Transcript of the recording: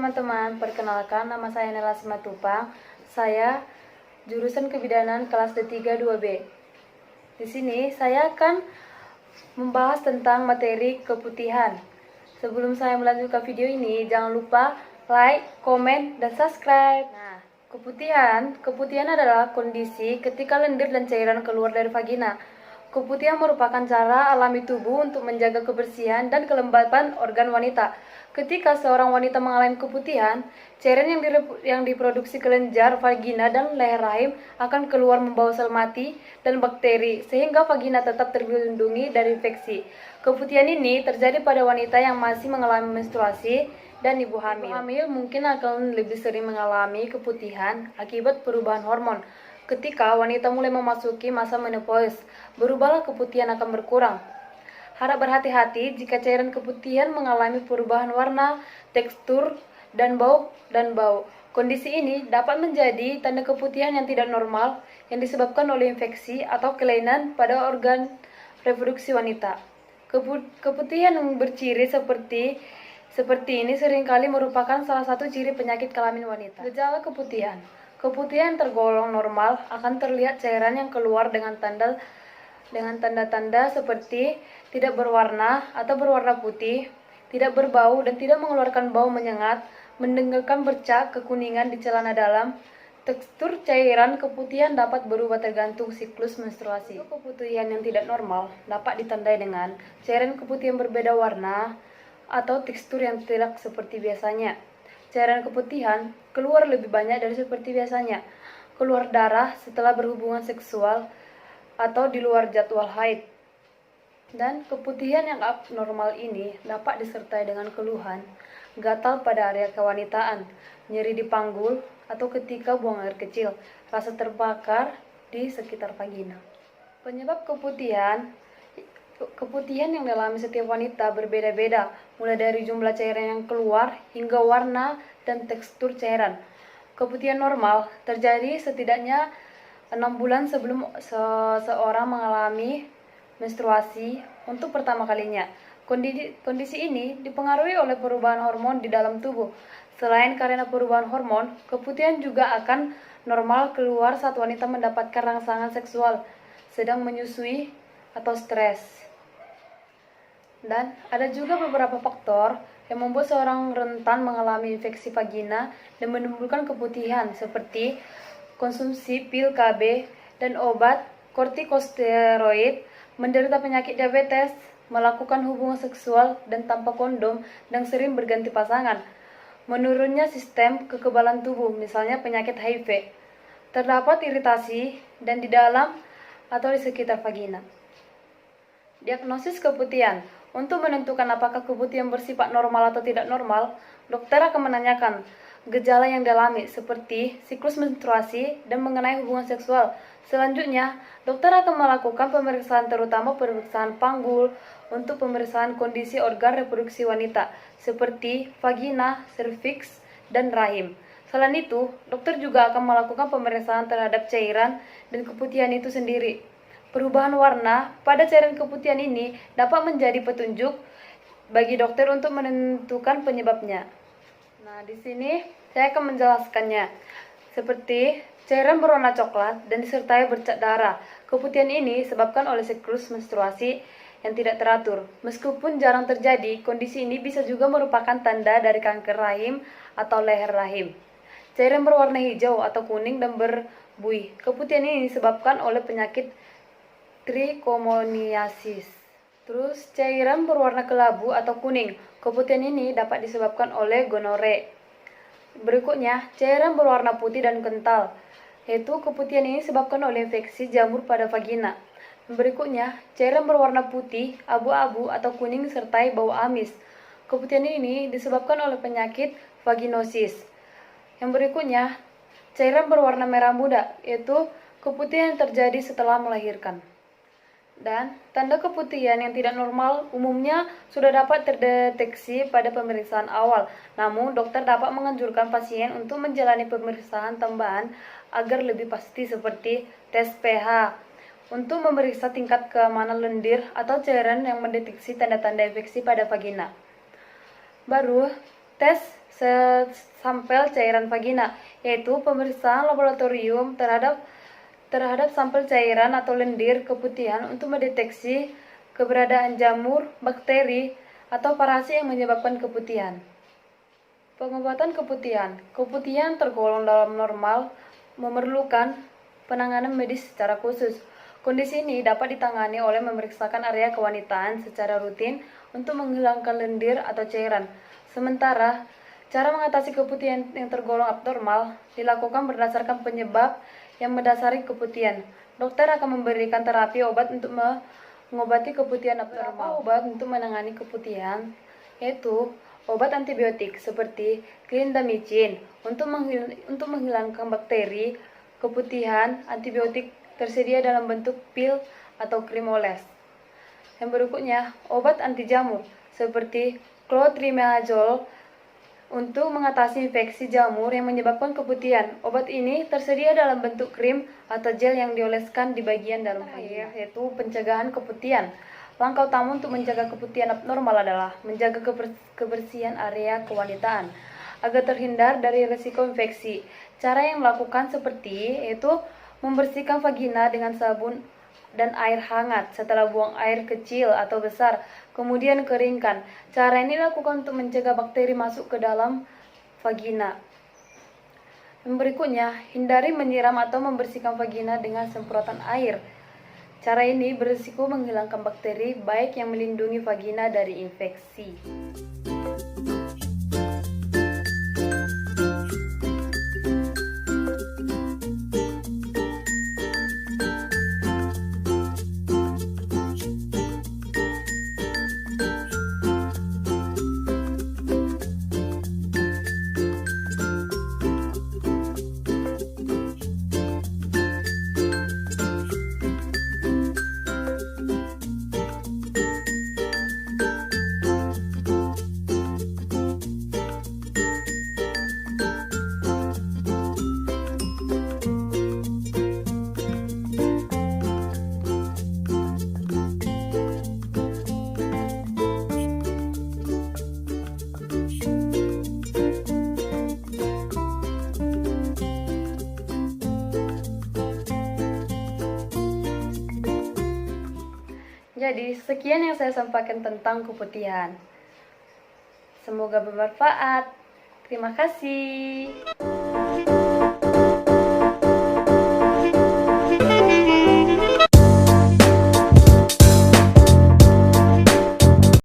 teman-teman, perkenalkan nama saya Nela Simatupang. Saya jurusan kebidanan kelas D3 2B. Di sini saya akan membahas tentang materi keputihan. Sebelum saya melanjutkan video ini, jangan lupa like, komen, dan subscribe. Nah, keputihan adalah kondisi ketika lendir dan cairan keluar dari vagina. Keputihan merupakan cara alami tubuh untuk menjaga kebersihan dan kelembapan organ wanita. Ketika seorang wanita mengalami keputihan, cairan yang diproduksi kelenjar, vagina, dan leher rahim akan keluar membawa sel mati dan bakteri, sehingga vagina tetap terlindungi dari infeksi. Keputihan ini terjadi pada wanita yang masih mengalami menstruasi dan ibu hamil. Ibu hamil mungkin akan lebih sering mengalami keputihan akibat perubahan hormon. Ketika wanita mulai memasuki masa menopause, berubahlah keputihan akan berkurang. Harap berhati-hati jika cairan keputihan mengalami perubahan warna, tekstur, dan bau. Kondisi ini dapat menjadi tanda keputihan yang tidak normal yang disebabkan oleh infeksi atau kelainan pada organ reproduksi wanita. Keputihan yang berciri seperti ini seringkali merupakan salah satu ciri penyakit kelamin wanita. Gejala keputihan. Keputihan tergolong normal akan terlihat cairan yang keluar dengan tanda-tanda seperti tidak berwarna atau berwarna putih, tidak berbau dan tidak mengeluarkan bau menyengat, meninggalkan bercak kekuningan di celana dalam. Tekstur cairan keputihan dapat berubah tergantung siklus menstruasi. Keputihan yang tidak normal dapat ditandai dengan cairan keputihan berbeda warna atau tekstur yang tidak seperti biasanya. Cairan keputihan keluar lebih banyak dari seperti biasanya, keluar darah setelah berhubungan seksual atau di luar jadwal haid. Dan keputihan yang abnormal ini dapat disertai dengan keluhan, gatal pada area kewanitaan, nyeri di panggul, atau ketika buang air kecil, rasa terbakar di sekitar vagina. Penyebab keputihan yang dialami setiap wanita berbeda-beda, mulai dari jumlah cairan yang keluar hingga warna dan tekstur cairan. Keputihan normal terjadi setidaknya 6 bulan sebelum seseorang mengalami menstruasi untuk pertama kalinya. Kondisi ini dipengaruhi oleh perubahan hormon di dalam tubuh. Selain karena perubahan hormon, keputihan juga akan normal keluar saat wanita mendapatkan rangsangan seksual, sedang menyusui, atau stres. Dan ada juga beberapa faktor yang membuat seorang rentan mengalami infeksi vagina dan menimbulkan keputihan, seperti konsumsi pil KB dan obat kortikosteroid, menderita penyakit diabetes, melakukan hubungan seksual dan tanpa kondom, dan sering berganti pasangan. Menurunnya sistem kekebalan tubuh, misalnya penyakit HIV. Terdapat iritasi dan di dalam atau di sekitar vagina. Diagnosis keputihan. Untuk menentukan apakah keputihan bersifat normal atau tidak normal, dokter akan menanyakan gejala yang dialami seperti siklus menstruasi dan mengenai hubungan seksual. Selanjutnya, dokter akan melakukan pemeriksaan, terutama pemeriksaan panggul untuk pemeriksaan kondisi organ reproduksi wanita seperti vagina, serviks, dan rahim. Selain itu, dokter juga akan melakukan pemeriksaan terhadap cairan dan keputihan itu sendiri. Perubahan warna pada cairan keputihan ini dapat menjadi petunjuk bagi dokter untuk menentukan penyebabnya. Nah, di sini saya akan menjelaskannya. Seperti cairan berwarna coklat dan disertai bercak darah. Keputihan ini disebabkan oleh siklus menstruasi yang tidak teratur. Meskipun jarang terjadi, kondisi ini bisa juga merupakan tanda dari kanker rahim atau leher rahim. Cairan berwarna hijau atau kuning dan berbuih. Keputihan ini disebabkan oleh penyakit trichomoniasis. Terus cairan berwarna kelabu atau kuning. Keputihan ini dapat disebabkan oleh gonore. Berikutnya, cairan berwarna putih dan kental, yaitu keputihan ini disebabkan oleh infeksi jamur pada vagina. Berikutnya, cairan berwarna putih, abu-abu atau kuning sertai bau amis. Keputihan ini disebabkan oleh penyakit vaginosis. Yang berikutnya, cairan berwarna merah muda, yaitu keputihan yang terjadi setelah melahirkan. Dan tanda keputihan yang tidak normal umumnya sudah dapat terdeteksi pada pemeriksaan awal. Namun, dokter dapat menganjurkan pasien untuk menjalani pemeriksaan tambahan agar lebih pasti, seperti tes pH untuk memeriksa tingkat keamanan lendir atau cairan yang mendeteksi tanda-tanda infeksi pada vagina. Baru, tes sampel cairan vagina, yaitu pemeriksaan laboratorium terhadap sampel cairan atau lendir keputihan untuk mendeteksi keberadaan jamur, bakteri, atau parasit yang menyebabkan keputihan. Pengobatan keputihan. Keputihan tergolong dalam normal, memerlukan penanganan medis secara khusus. Kondisi ini dapat ditangani oleh memeriksakan area kewanitaan secara rutin untuk menghilangkan lendir atau cairan. Sementara, cara mengatasi keputihan yang tergolong abnormal dilakukan berdasarkan penyebab yang mendasari keputihan. Dokter akan memberikan terapi obat untuk mengobati keputihan abnormal. Obat untuk menangani keputihan yaitu obat antibiotik seperti clindamycin untuk menghilangkan bakteri keputihan. Antibiotik tersedia dalam bentuk pil atau krim oles. Yang berikutnya, obat anti jamur seperti clotrimazole untuk mengatasi infeksi jamur yang menyebabkan keputihan. Obat ini tersedia dalam bentuk krim atau gel yang dioleskan di bagian dalam vagina. Yaitu pencegahan keputihan. Langkah utama untuk menjaga keputihan abnormal adalah menjaga kebersihan area kewanitaan agar terhindar dari risiko infeksi. Cara yang melakukan seperti yaitu membersihkan vagina dengan sabun dan air hangat setelah buang air kecil atau besar, kemudian keringkan. Cara ini dilakukan untuk mencegah bakteri masuk ke dalam vagina. Yang berikutnya, hindari menyiram atau membersihkan vagina dengan semprotan air. Cara ini berisiko menghilangkan bakteri baik yang melindungi vagina dari infeksi. Jadi, sekian yang saya sampaikan tentang keputihan. Semoga bermanfaat. Terima kasih.